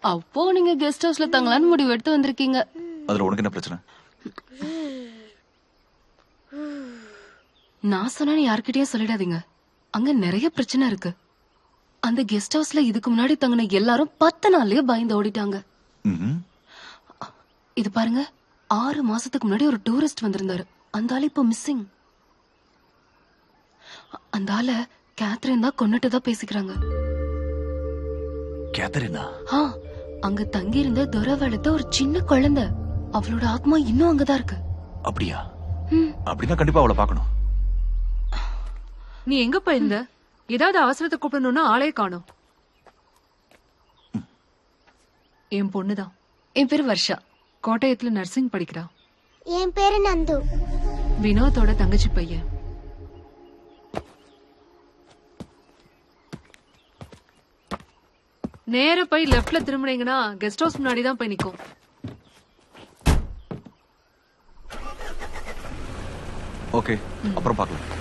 அப்போ நீங்க கெஸ்ட் ஹவுஸ்ல தங்கலான்னு முடிவு எடுத்து வந்திருக்கீங்க. அதுல உனக்கு என்ன பிரச்சனை? நான் சொன்னேன்னு யார்கிட்டயும் சொல்லிடாதீங்க. அங்க நிறைய பிரச்சனை இருக்கு. அந்த கெஸ்ட் ஹவுஸ்ல இதுக்கு முன்னாடி தங்கின எல்லாரும் 10 நாள்லயே பயந்து ஓடிட்டாங்க. இது பாருங்க, 6 மாசத்துக்கு முன்னாடி ஒரு டூரிஸ்ட் வந்திருந்தாரு. அந்த ஆளு இப்ப மிஸ்ஸிங். அந்த ஆள கேத்ரின் தான் கொன்னுட்டதா பேசிக்கிறாங்க. கேத்ரினா? அங்க தங்கி இருந்த துரை வளர்த்த ஒரு சின்ன குழந்தை. அவளோட ஆத்மா இன்னும் அங்கதான் இருக்கு. அப்படியா? அப்படின்னா கண்டிப்பா அவளை பார்க்கணும். நீ எங்க போயிருந்த? ஏதாவது அவசரத்தை கூப்பிடணும்னா ஆளே காணோம். என் பொண்ணுதான். என் பேரு வர்ஷா. கோட்டயத்துல நர்சிங் படிக்கிறா. என் பேரு நந்து. வினோத்தோட தங்கச்சி பையன். நேர போய் லெப்ட்ல திரும்பினீங்கன்னா கெஸ்ட் ஹவுஸ் முன்னாடி தான் போய் நிக்கும். ஓகே, அப்புறம் பார்க்கலாம்.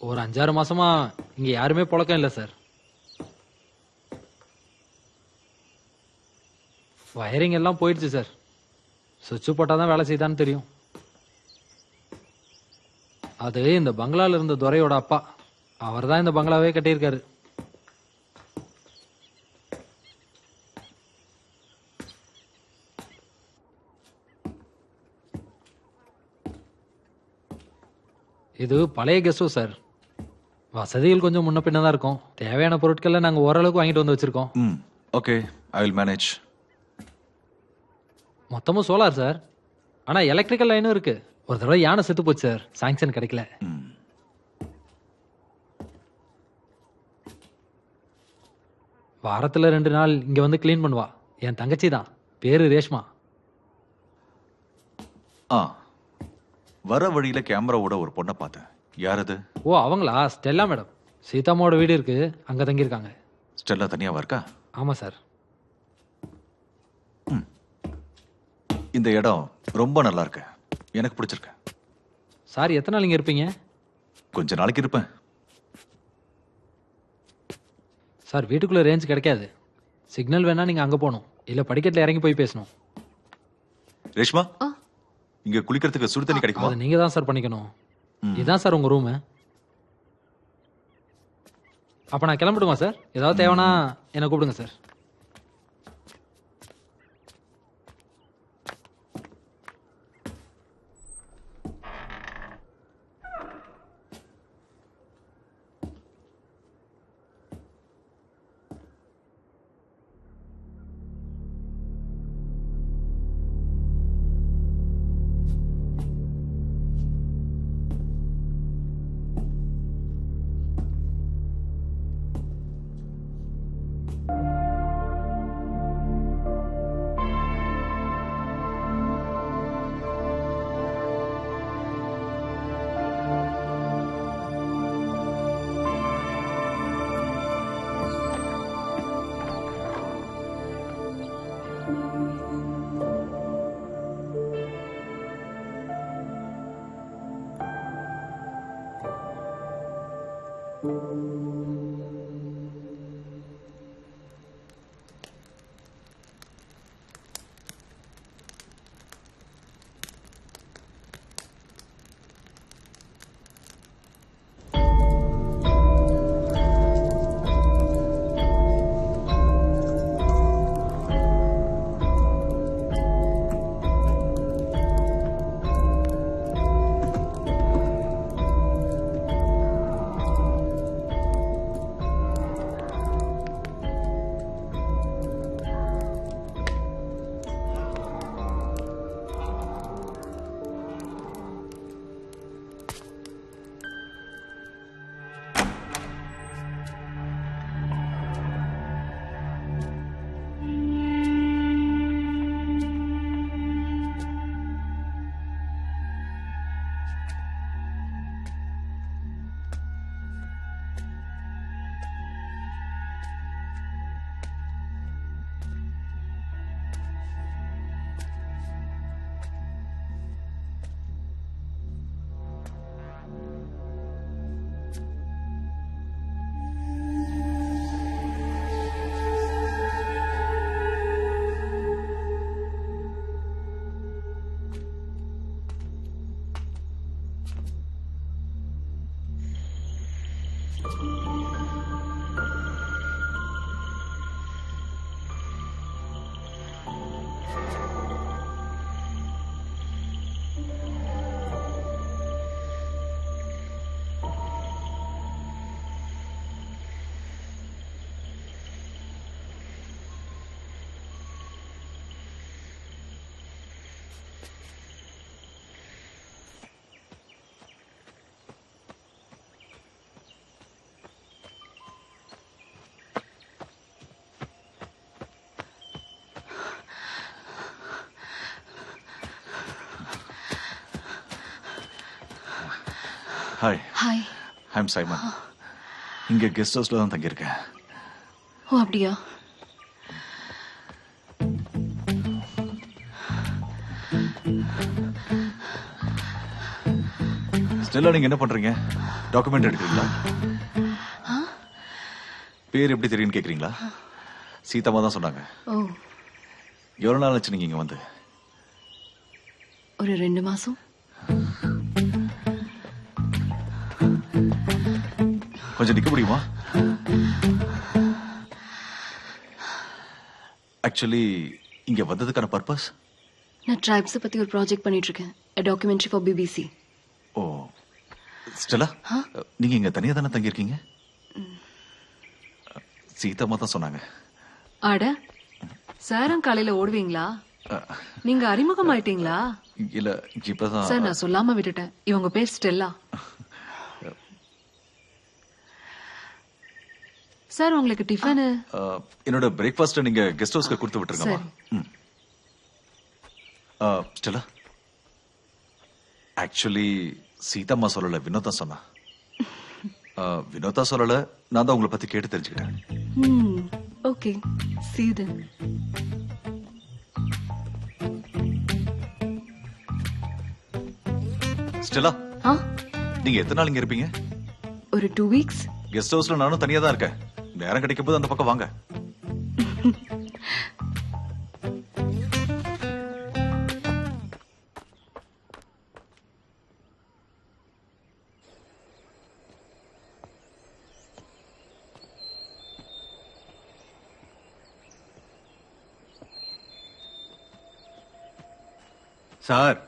ஒரு 5-6 மாசமா இங்க யாருமே புழக்கம் இல்ல சார். வயரிங் எல்லாம் போயிடுச்சு சார். சுவிட்ச் போட்டாதான் வேலை செய்தான்னு தெரியும். அது இந்த பங்களால இருந்த துரையோட அப்பா. அவர் தான் இந்த பங்களாவே கட்டியிருக்காரு. இது பழைய கெஸ்ட் ஹவுஸ் சார். வசதிகள் கொஞ்சம் முன்ன பின்ன தான் இருக்கும். தேவையான பொருட்களை நாங்க ஓரளவுக்கு வாங்கிட்டு வந்து வச்சிருக்கோம். Okay, I will manage. மொத்தமும் சோலார் சார். ஆனா எலக்ட்ரிக்கல் லைனும் இருக்கு. ஒரு தடவை யானை செத்து போச்சு சார், சாங்ஷன் கிடைக்கல. வாரத்துல 2 நாள் இங்க வந்து கிளீன் பண்ணுவா. என் தங்கச்சி தான், பேரு ரேஷ்மா. வர வழியில கேமராவோட ஒரு பொண்ணை பார்த்தேன். யார் அது? ஓ, அவங்களா? Stella madam. சீதாமாவோட வீடு இருக்கு, அங்க தங்கியிருக்காங்க. ஸ்டெல்லா தனியாவா இருக்கா? ஆமா சார். இந்த இடம் ரொம்ப நல்லா இருக்கு, எனக்கு பிடிச்சிருக்கு. சார் எத்தனை நாள் இங்க இருப்பீங்க? கொஞ்ச நாளைக்கு இருப்பேன். சார் வீட்டுக்குள்ள ரேஞ்ச் கிடைக்காது. சிக்னல் வேணா நீங்க அங்க போகணும், இல்ல படிக்கட்டுல இறங்கி போய் பேசணும். ரேஷ்மா, இங்க குளிக்கிறதுக்கு சுடு தண்ணி கிடைக்குமா? அது நீங்க தான் சார் பண்ணிக்கணும். இதான் சார் உங்க ரூம். அப்ப நான் கிளம்பட்டுமா சார்? ஏதாவது தேவைன்னா என்ன கூப்பிடுங்க sir. Hi, hi. I'm Simon. இங்க கெஸ்ட் ஹவுஸ்ல தான் தங்கியிருக்கேன். ஓ அப்படியா? ஸ்டெல்லா, நீங்க என்ன பண்றீங்க? டாக்குமெண்ட் எடுக்கிறீங்களா? பேர் எப்படி தெரியும்னு கேக்குறீங்களா? சீதாமா தான் சொன்னாங்க. ஓ, எவ்வளவு நாள் ஆச்சு நீங்க இங்க வந்து? ஒரு 2 மாசம். கொஞ்சம் நிக்க முடியுமா? ஆக்சுவலி இங்க வந்ததுக்கான பர்பஸ்? நான் ட்ரைப்ஸ் பத்தி ஒரு ப்ராஜெக்ட் பண்ணிட்டு இருக்கேன். A documentary for BBC. ஓ, ஸ்டெல்லா, நீங்க இங்க தனியா தானே தங்கியிருக்கீங்க? சீதாமா தான் சொன்னாங்க. அட, சாரும் காலையில ஓடுவீங்களா? நீங்க அறிமுகம் ஆயிட்டீங்களா? இல்ல, இப்பதான். சார், நான் சொல்லாம விட்டுட்டேன். இவங்க பேர் ஸ்டெல்லா. சார், உங்களுக்கு டிஃபனு? என்னோட பிரேக்ஃபாஸ்ட் நீங்க கெஸ்ட் ஹவுஸ்க்கு கொடுத்து விட்டுருங்கம்மா. ஸ்டெல்லா, ஆக்சுவலி சீதாம்மா சொல்லல, வினோதா சொன்னா. வினோதா சொல்லல, நான் தான் உங்களை பத்தி கேட்டு தெரிஞ்சுக்கிட்டேன். Okay, see you then. Stella, நீங்க எத்தனை நாள் இங்க இருப்பீங்க? ஒரு 2 weeks. கெஸ்ட் ஹவுஸ்ல நானும் தனியா தான் இருக்கேன். நேரம் கிடைக்கும் போது அந்த பக்கம் வாங்க. Sir,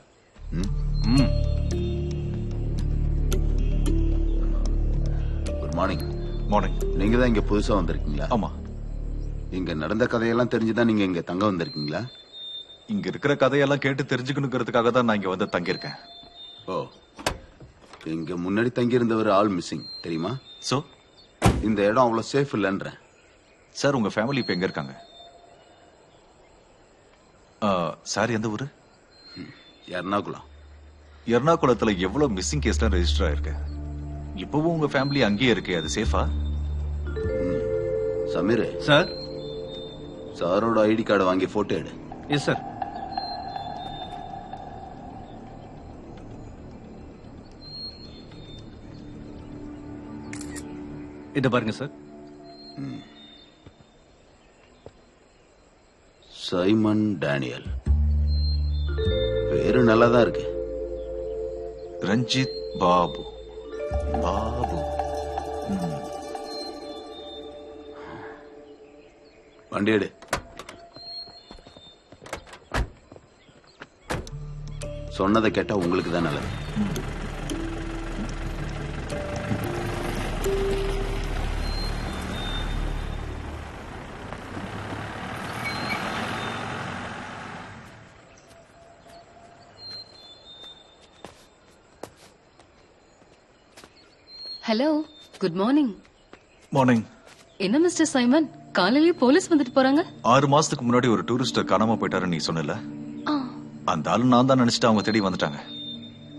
good morning. மார்னிங். நீங்க தான் இங்க புதுசா வந்திருக்கீங்களா? ஆமா. இங்க நடந்த கதையெல்லாம் தெரிஞ்சுதான் நீங்க இங்க தங்க வந்திருக்கீங்களா? இங்க இருக்கிற கதையெல்லாம் கேட்டு தெரிஞ்சுக்கணுங்கிறதுக்காக தான் நான் இங்க வந்து தங்கியிருக்கேன். ஓ, இங்க முன்னாடி தங்கி இருந்தவர் ஆல் மிஸ்ஸிங் தெரியுமா? சோ இந்த இடம் அவ்வளவு சேஃப் இல்லைன்றேன். சார், உங்க ஃபேமிலி இப்ப எங்க இருக்காங்க? சார், எந்த ஊரு? எர்ணாகுளம். எர்ணாகுளத்துல எவ்வளவு மிஸ்ஸிங் கேஸ்லாம் ரெஜிஸ்டர் ஆயிருக்கு. இப்பவும் உங்க ஃபேமிலி அங்கேயே இருக்கு. அது சேஃபா? சமீர் சார். சாரோட ஐடி கார்டு வாங்கி போட்டோ எடு. Yes sir. இத பாருங்க சார். சைமன் டேனியல் பேரு நல்லாதான் இருக்கு. ரஞ்சித் பாபு. பாபு. வண்டி எடு. சொன்னதை கேட்டா உங்களுக்கு தான் நல்லது. Hello, good morning. மார்னிங். என்ன மிஸ்டர் சைமன், காலையிலேயே போலீஸ் வந்துட்டு போறாங்க? 6 மாசத்துக்கு முன்னாடி ஒரு டூரிஸ்டர் காணாம போயிட்டாருன்னு நீ சொன்னல, ஆ, அந்த ஆளு நான் தான் நினைச்சிட்டு அவங்க தேடி வந்துட்டாங்க.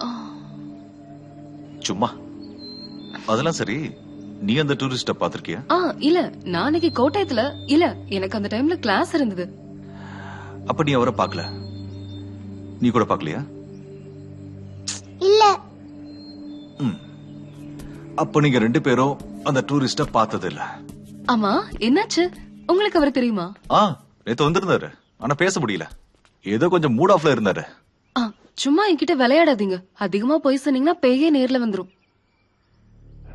ஆ. சும்மா. அதெல்லாம் சரி, நீ அந்த டூரிஸ்ட பாத்திருக்கியா? இல்ல, நான் அன்னைக்கு கோட்டயத்துல இல்ல, எனக்கு அந்த டைம்ல கிளாஸ் இருந்தது. அப்ப நீ அவரை பார்க்கல. நீ கூட பார்க்கலையா? இல்ல. அப்ப நீங்க 2 பேரும் அந்த டூரிஸ்ட பார்த்தது இல்ல. ஆமா, என்னாச்சு? உங்களுக்கு அவர் தெரியுமா? நேத்து வந்திருந்தாரு, ஆனா பேச முடியல. ஏதோ கொஞ்சம் மூட் ஆஃப்ல இருந்தாரு. சும்மா என்கிட்ட விளையாடாதீங்க. அதிகமா போய் சொன்னீங்கன்னா பேயே நேர்ல வந்துரும்.